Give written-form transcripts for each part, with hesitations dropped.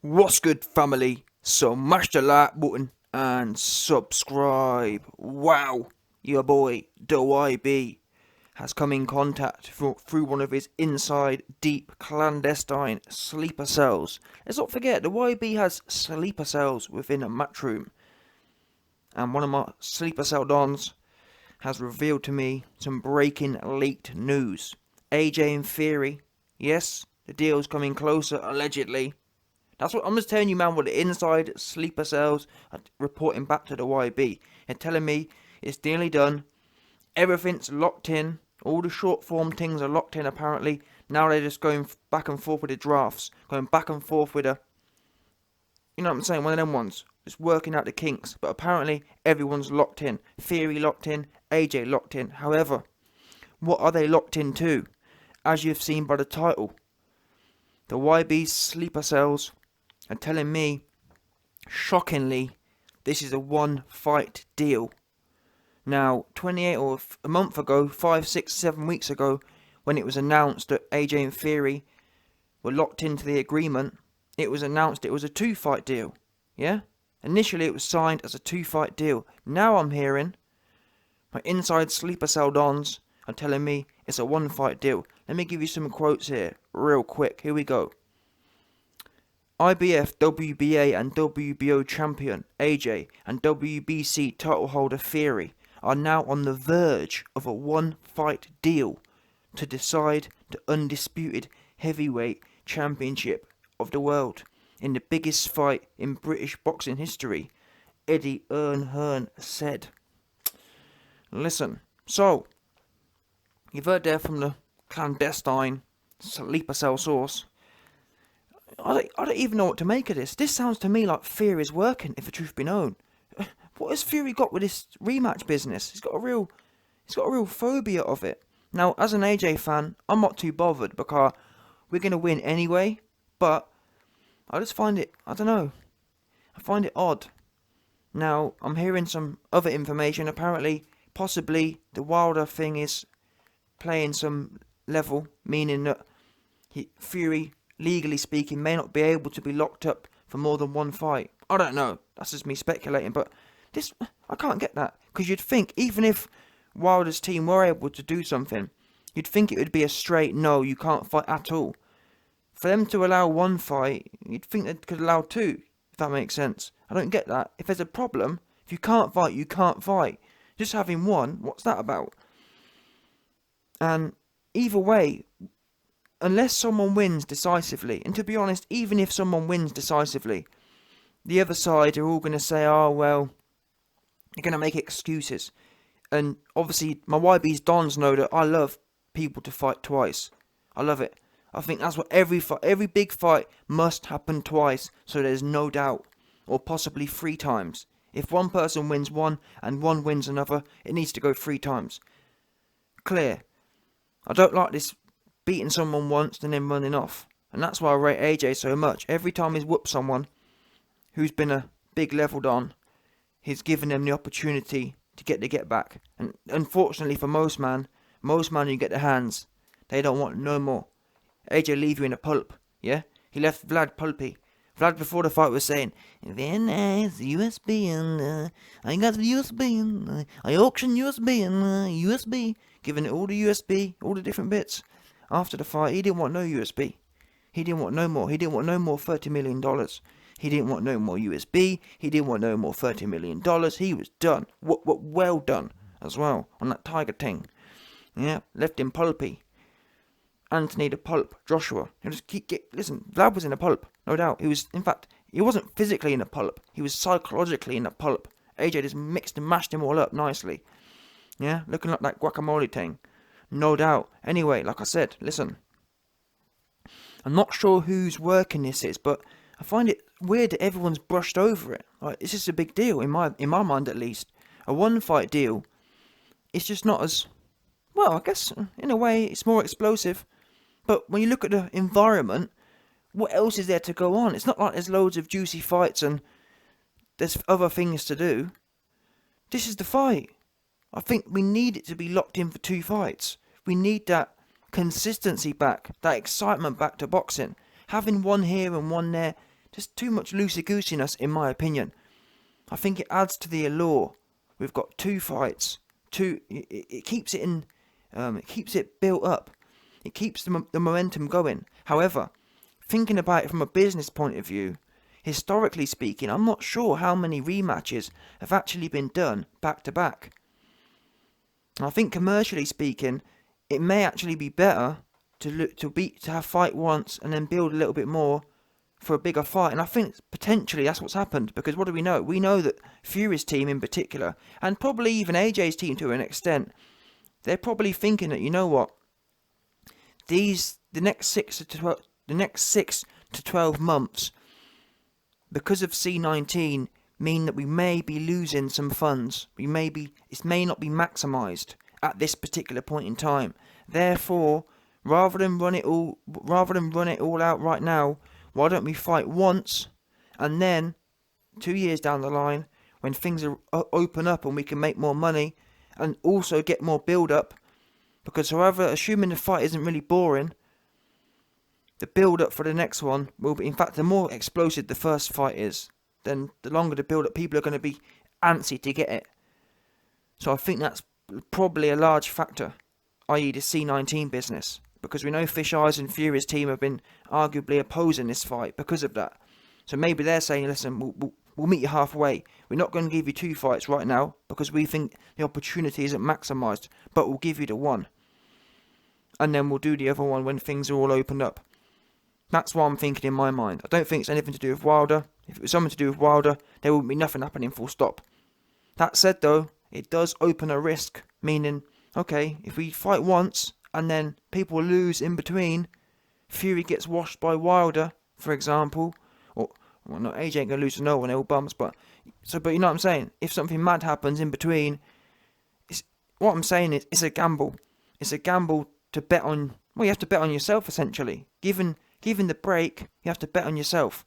What's good, family? So mash the like button and subscribe. Wow, your boy, the YB, has come in contact through one of his inside, deep, clandestine sleeper cells. Let's not forget, the YB has sleeper cells within a matchroom. And one of my sleeper cell dons has revealed to me some breaking leaked news. AJ in theory, yes, the deal's coming closer, allegedly. That's what I'm just telling you, man. What the inside sleeper cells are reporting back to the YB and telling me it's nearly done. Everything's locked in. All the short form things are locked in. Apparently now they're just going back and forth with the drafts, going back and forth with you know what I'm saying, one of them ones, just working out the kinks. But apparently everyone's locked in. Theory locked in. AJ locked in. However, what are they locked into? As you've seen by the title, the YB's sleeper cells are telling me, shockingly, this is a one-fight deal. Now, 28 or a month ago, 5, 6, 7 weeks ago, when it was announced that AJ and Theory were locked into the agreement, it was announced it was a 2-fight deal. Yeah? Initially, it was signed as a 2-fight deal. Now I'm hearing my inside sleeper cell dons are telling me it's a 1-fight deal. Let me give you some quotes here, real quick. Here we go. IBF, WBA and WBO champion AJ and WBC title holder Theory are now on the verge of a 1-fight deal to decide the undisputed heavyweight championship of the world in the biggest fight in British boxing history, Eddie Hearn said. Listen, so you've heard there from the clandestine sleeper cell source. I don't even know what to make of this. This sounds to me like Fury is working, if the truth be known. What has Fury got with this rematch business? He's got a real phobia of it. Now, as an AJ fan, I'm not too bothered because we're going to win anyway, but I just find it, I don't know, I find it odd. Now, I'm hearing some other information. Apparently, possibly, the Wilder thing is playing some level, meaning that Fury, legally speaking, may not be able to be locked up for more than 1 fight. I don't know. That's just me speculating, but this, I can't get that. Because you'd think, even if Wilder's team were able to do something, you'd think it would be a straight no, you can't fight at all. For them to allow 1 fight, you'd think they could allow 2, if that makes sense. I don't get that. If there's a problem, if you can't fight, you can't fight. Just having 1, what's that about? And either way, unless someone wins decisively, and to be honest, even if someone wins decisively, the other side are all going to say, oh, well, they're going to make excuses. And obviously, my YB's dons know that I love people to fight twice. I love it. I think that's what every big fight must happen twice, so there's no doubt. Or possibly 3 times. If one person wins one and one wins another, it needs to go 3 times. Clear. I don't like this beating someone once and then running off. And that's why I rate AJ so much. Every time he's whooped someone who's been a big level don, he's given them the opportunity to get back. And unfortunately for most man who get their hands, they don't want no more. AJ leave you in a pulp, yeah? He left Vlad pulpy. Vlad before the fight was saying, very nice, USB and I got the USB and I auction USB and USB. Giving it all the USB, all the different bits. After the fight, he didn't want no USB. He didn't want no more. He didn't want no more $30 million. He didn't want no more USB. He didn't want no more $30 million. He was done. Well done as well on that Tiger thing. Yeah, left him pulpy. Anthony the Pulp, Joshua. Listen, Vlad was in a pulp, no doubt. In fact, he wasn't physically in a pulp. He was psychologically in a pulp. AJ just mixed and mashed him all up nicely. Yeah, looking like that guacamole thing. No doubt. Anyway, like I said, listen. I'm not sure whose working this is, but I find it weird that everyone's brushed over it. Like, this is a big deal, in my mind at least. A 1-fight deal. It's just not as... Well, I guess, in a way, it's more explosive. But when you look at the environment, what else is there to go on? It's not like there's loads of juicy fights and there's other things to do. This is the fight. I think we need it to be locked in for 2 fights. We need that consistency back, that excitement back to boxing. Having one here and one there just too much loosey-goosiness in my opinion. I think it adds to the allure. We've got 2 fights. It keeps it in. It keeps it built up. It keeps the momentum going. However, thinking about it from a business point of view, historically speaking, I'm not sure how many rematches have actually been done back to back. And I think commercially speaking, it may actually be better to have fight once and then build a little bit more for a bigger fight. And I think potentially that's what's happened, because what do we know? We know that Fury's team in particular, and probably even AJ's team to an extent, they're probably thinking that, you know what, the next 6 to 12 months, because of C19, mean that we may be losing some funds. It may not be maximised at this particular point in time. Therefore, rather than run it all out right now, why don't we fight once, and then 2 years down the line, when things are open up and we can make more money and also get more build up, because however, assuming the fight isn't really boring, the build up for the next one will be, in fact, the more explosive the first fight is, then the longer the build up, people are going to be antsy to get it. So I think that's probably a large factor, i.e. the C19 business, because we know Fish Eyes and Fury's team have been arguably opposing this fight because of that. So maybe they're saying, listen, we'll meet you halfway. We're not going to give you 2 fights right now because we think the opportunity isn't maximised, but we'll give you the one. And then we'll do the other one when things are all opened up. That's what I'm thinking in my mind. I don't think it's anything to do with Wilder. If it was something to do with Wilder, there wouldn't be nothing happening, full stop. That said though, it does open a risk, meaning, okay, if we fight once and then people lose in between, Fury gets washed by Wilder, for example, or, well, no, AJ ain't going to lose to no one, they're all bums, but you know what I'm saying? If something mad happens in between, what I'm saying is, it's a gamble. It's a gamble to bet on, well, you have to bet on yourself essentially. Given the break, you have to bet on yourself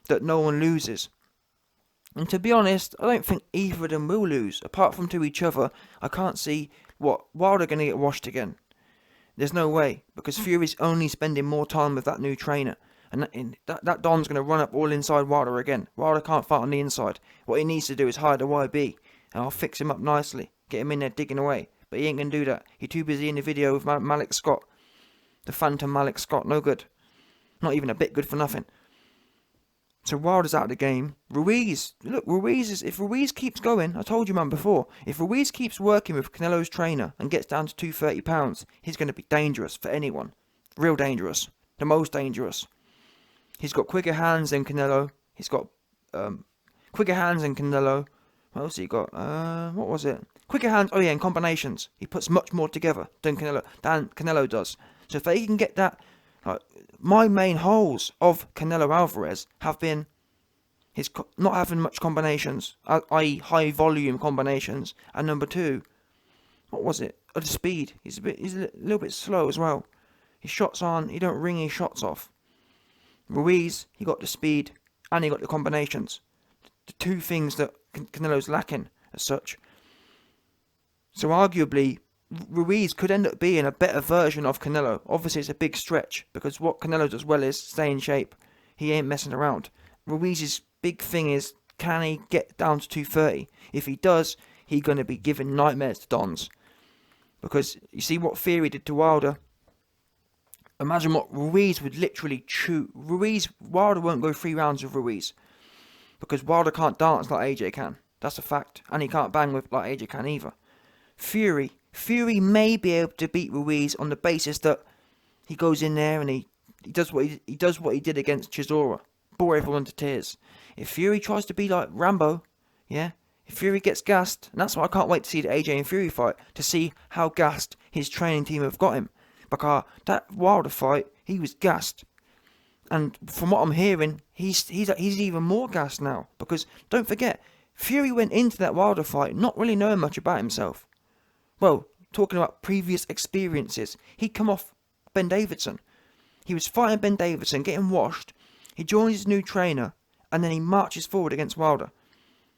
that no one loses. And to be honest, I don't think either of them will lose. Apart from to each other, I can't see what Wilder going to get washed again. There's no way, because Fury's only spending more time with that new trainer. And that Don's going to run up all inside Wilder again. Wilder can't fight on the inside. What he needs to do is hire the YB. And I'll fix him up nicely. Get him in there digging away. But he ain't going to do that. He's too busy in the video with Malik Scott. The Phantom Malik Scott. No good. Not even a bit good for nothing. So Wilder's out of the game. Ruiz, look, if Ruiz keeps going, I told you man before, if Ruiz keeps working with Canelo's trainer and gets down to 230 pounds, he's going to be dangerous for anyone. Real dangerous. The most dangerous. He's got quicker hands than Canelo. He's got quicker hands than Canelo. What else he got? What was it? Quicker hands. Oh yeah, and combinations. He puts much more together than Canelo does. So if they can get that, my main holes of Canelo Alvarez have been his not having much combinations, i.e. high volume combinations, and number 2, what was it? The speed. He's a little bit slow as well. His shots he don't ring his shots off. Ruiz, he got the speed and he got the combinations. The 2 things that Canelo's lacking as such. So arguably, Ruiz could end up being a better version of Canelo. Obviously, it's a big stretch, because what Canelo does well is stay in shape. He ain't messing around. Ruiz's big thing is, can he get down to 230? If he does, he's going to be giving nightmares to Dons. Because you see what Fury did to Wilder. Imagine what Ruiz would literally chew. Wilder won't go 3 rounds with Ruiz. Because Wilder can't dance like AJ can. That's a fact. And he can't bang with like AJ can either. Fury may be able to beat Ruiz on the basis that he goes in there and he does what he did against Chisora, bore everyone to tears. If Fury tries to be like Rambo, yeah, if Fury gets gassed, and that's why I can't wait to see the AJ and Fury fight, to see how gassed his training team have got him, because that Wilder fight, he was gassed, and from what I'm hearing, he's even more gassed now, because don't forget, Fury went into that Wilder fight not really knowing much about himself. Well, talking about previous experiences, he'd come off Ben Davidson. He was fighting Ben Davidson, getting washed. He joins his new trainer, and then he marches forward against Wilder,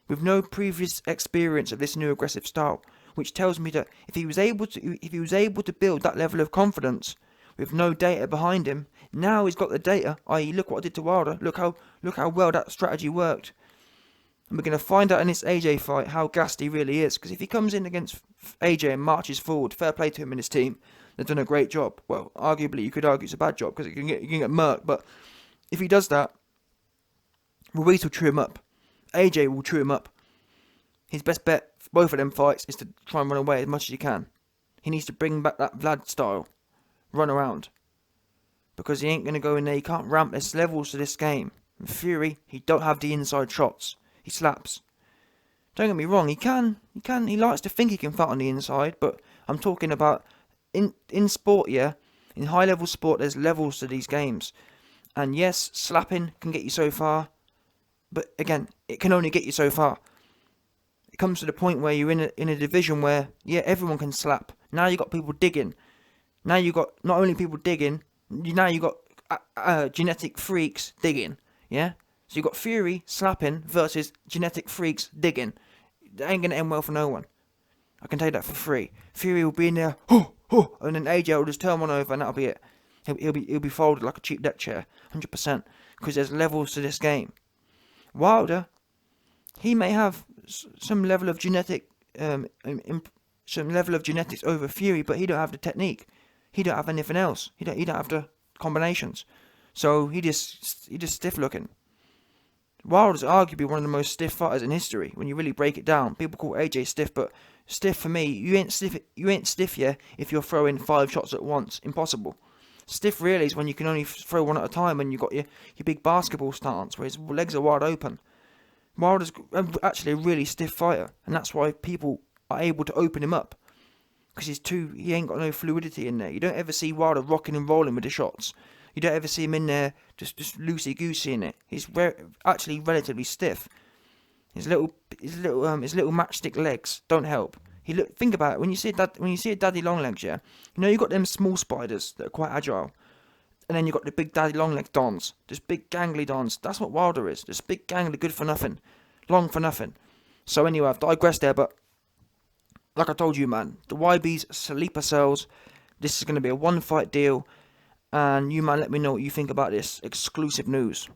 with no previous experience of this new aggressive style, which tells me that if he was able to build that level of confidence, with no data behind him. Now he's got the data, i.e. look what I did to Wilder, look how well that strategy worked. And we're going to find out in this AJ fight how gassed he really is, because if he comes in against AJ and marches forward, fair play to him and his team, they've done a great job. Well, arguably you could argue it's a bad job, because you can get murked, but if he does that, Ruiz will chew him up. AJ will chew him up. His best bet for both of them fights is to try and run away as much as he can. He needs to bring back that Vlad style. Run around. Because he ain't going to go in there. He can't ramp. There's levels to this game. And Fury, he don't have the inside shots. He slaps. Don't get me wrong. He can. He likes to think he can fight on the inside. But I'm talking about in sport, yeah. In high level sport, there's levels to these games. And yes, slapping can get you so far. But again, it can only get you so far. It comes to the point where you're in a division where, yeah, everyone can slap. Now you got people digging. Now you got not only people digging, now you got genetic freaks digging. Yeah? So you got Fury slapping versus genetic freaks digging. That ain't going to end well for no one. I can tell you that for free. Fury will be in there, and then AJ will just turn one over and that'll be it. He'll be folded like a cheap deck chair, 100%. Because there's levels to this game. Wilder, he may have some level of genetics over Fury, but he don't have the technique. He don't have anything else. He don't have the combinations. So he just stiff looking. Wilder's arguably one of the most stiff fighters in history. When you really break it down, people call AJ stiff, but stiff for me, you ain't stiff, yeah, if you're throwing 5 shots at once. Impossible. Stiff really is when you can only throw one at a time and you've got your big basketball stance where his legs are wide open. Wilder's actually a really stiff fighter, and that's why people are able to open him up. Because he ain't got no fluidity in there. You don't ever see Wilder rocking and rolling with the shots. You don't ever see him in there just loosey-goosey in it. He's actually relatively stiff. His little matchstick legs don't help. Think about it. When you see a daddy long legs, yeah, you know you got them small spiders that are quite agile, and then you got the big daddy long leg dons, just big gangly dons. That's what Wilder is. Just big gangly, good for nothing, long for nothing. So anyway, I've digressed there, but like I told you, man, the YB's sleeper cells. This is going to be a 1-fight deal, and you, man, let me know what you think about this exclusive news.